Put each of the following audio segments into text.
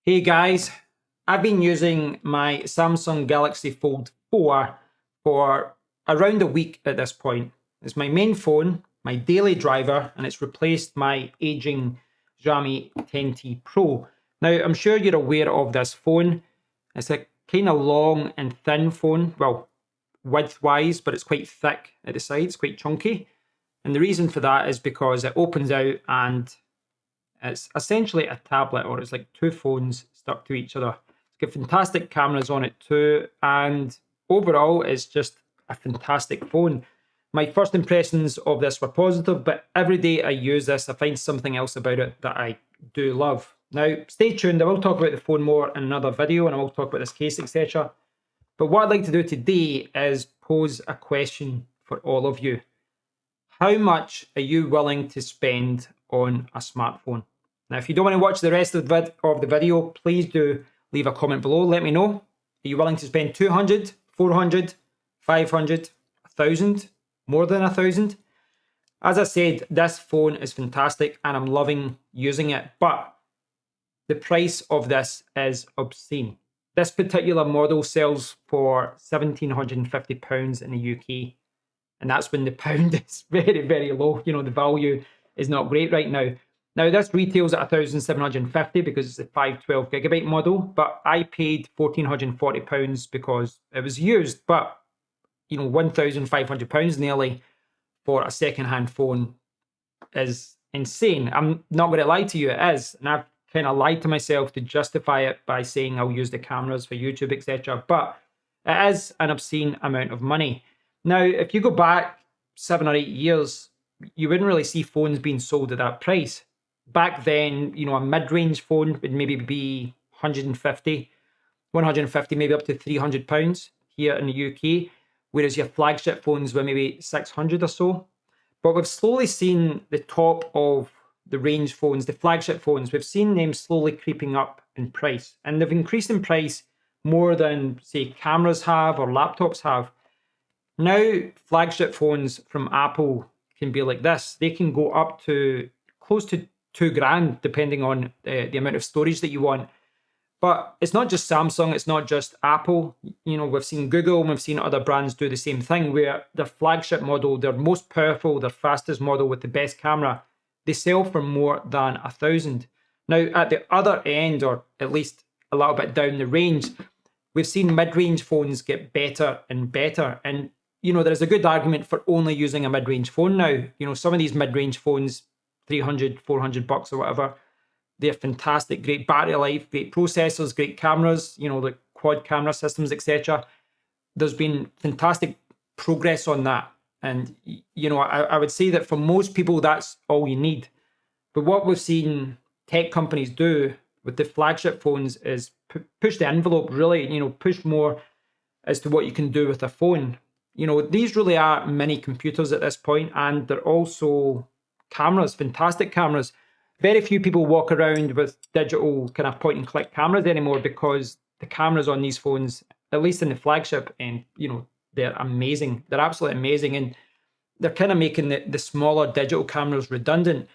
Hey guys, I've been using my Samsung Galaxy Fold 4 for around a week at this point. It's my main phone, my daily driver, and it's replaced my aging Xiaomi 10T Pro. Now, I'm sure you're aware of this phone. It's a kind of long and thin phone, well, width-wise, but it's quite thick at the sides, quite chunky. And the reason for that is because it opens out and it's essentially a tablet, or it's like two phones stuck to each other. It's got fantastic cameras on it too, and overall, it's just a fantastic phone. My first impressions of this were positive, but every day I use this, I find something else about it that I do love. Now, stay tuned. I will talk about the phone more in another video, and I will talk about this case, etc. But what I'd like to do today is pose a question for all of you. How much are you willing to spend on a smartphone? Now, if you don't want to watch the rest of the video, please do leave a comment below. Let me know. Are you willing to spend 200, 400, 500, 1,000, more than 1,000? As I said, this phone is fantastic and I'm loving using it, but the price of this is obscene. This particular model sells for £1,750 in the UK. And that's when the pound is very, very low. You know, the value is not great right now. Now, this retails at 1,750 because it's a 512 gigabyte model, but I paid £1,440 because it was used. But, you know, £1,500 nearly for a second-hand phone is insane. I'm not going to lie to you, it is. And I've kind of lied to myself to justify it by saying I'll use the cameras for YouTube, etc. But it is an obscene amount of money. Now, if you go back 7 or 8 years, you wouldn't really see phones being sold at that price. Back then, you know, a mid-range phone would maybe be 150, maybe up to £300 here in the UK, whereas your flagship phones were maybe 600 or so. But we've slowly seen the top of the range phones, the flagship phones, we've seen them slowly creeping up in price. And they've increased in price more than, say, cameras have or laptops have. Now, flagship phones from Apple can be like this. They can go up to close to £2,000, depending on the amount of storage that you want. But it's not just Samsung, it's not just Apple. You know, we've seen Google and we've seen other brands do the same thing, where their flagship model, their most powerful, their fastest model with the best camera, they sell for more than 1,000. Now, at the other end, or at least a little bit down the range, we've seen mid-range phones get better and better. And you know, there's a good argument for only using a mid-range phone now. You know, some of these mid-range phones, 300, 400 bucks or whatever, they're fantastic, great battery life, great processors, great cameras, you know, the quad camera systems, etc. There's been fantastic progress on that. And, you know, I would say that for most people, that's all you need. But what we've seen tech companies do with the flagship phones is push the envelope, really, you know, push more as to what you can do with a phone. You know, these really are mini computers at this point, and they're also cameras, fantastic cameras. Very few people walk around with digital kind of point and click cameras anymore because the cameras on these phones, at least in the flagship, and you know, they're amazing. They're absolutely amazing. And they're kind of making the smaller digital cameras redundant.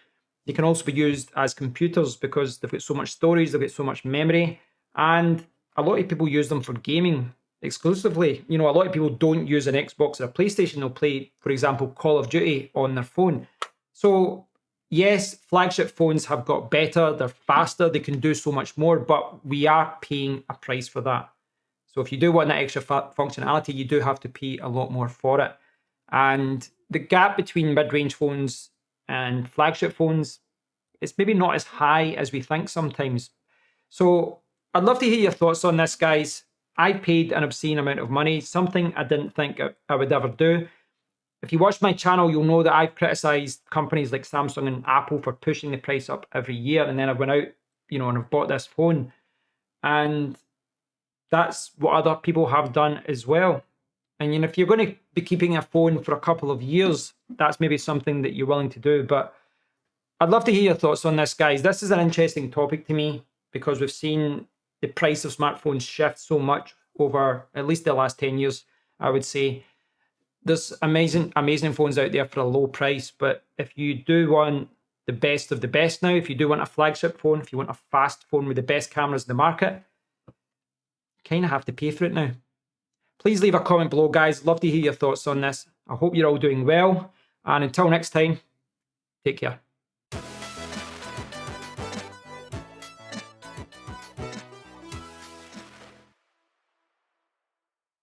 They can also be used as computers because they've got so much storage, they've got so much memory, and a lot of people use them for gaming exclusively. You know, a lot of people don't use an Xbox or a PlayStation. They'll play, for example, Call of Duty on their phone. So yes, flagship phones have got better, they're faster, they can do so much more, but we are paying a price for that. So if you do want that extra functionality, you do have to pay a lot more for it. And the gap between mid-range phones and flagship phones is maybe not as high as we think sometimes. So I'd love to hear your thoughts on this, guys. I paid an obscene amount of money, something I didn't think I would ever do. If you watch my channel, you'll know that I've criticised companies like Samsung and Apple for pushing the price up every year. And then I've went out, you know, and I've bought this phone. And that's what other people have done as well. And, you know, if you're going to be keeping a phone for a couple of years, that's maybe something that you're willing to do. But I'd love to hear your thoughts on this, guys. This is an interesting topic to me because we've seen the price of smartphones shift so much over at least the last 10 years, I would say. There's amazing phones out there for a low price, but if you do want the best of the best now. If you do want a flagship phone, if you want a fast phone with the best cameras in the market, you kind of have to pay for it now. Please leave a comment below, guys. Love to hear your thoughts on this. I hope you're all doing well. And until next time, take care.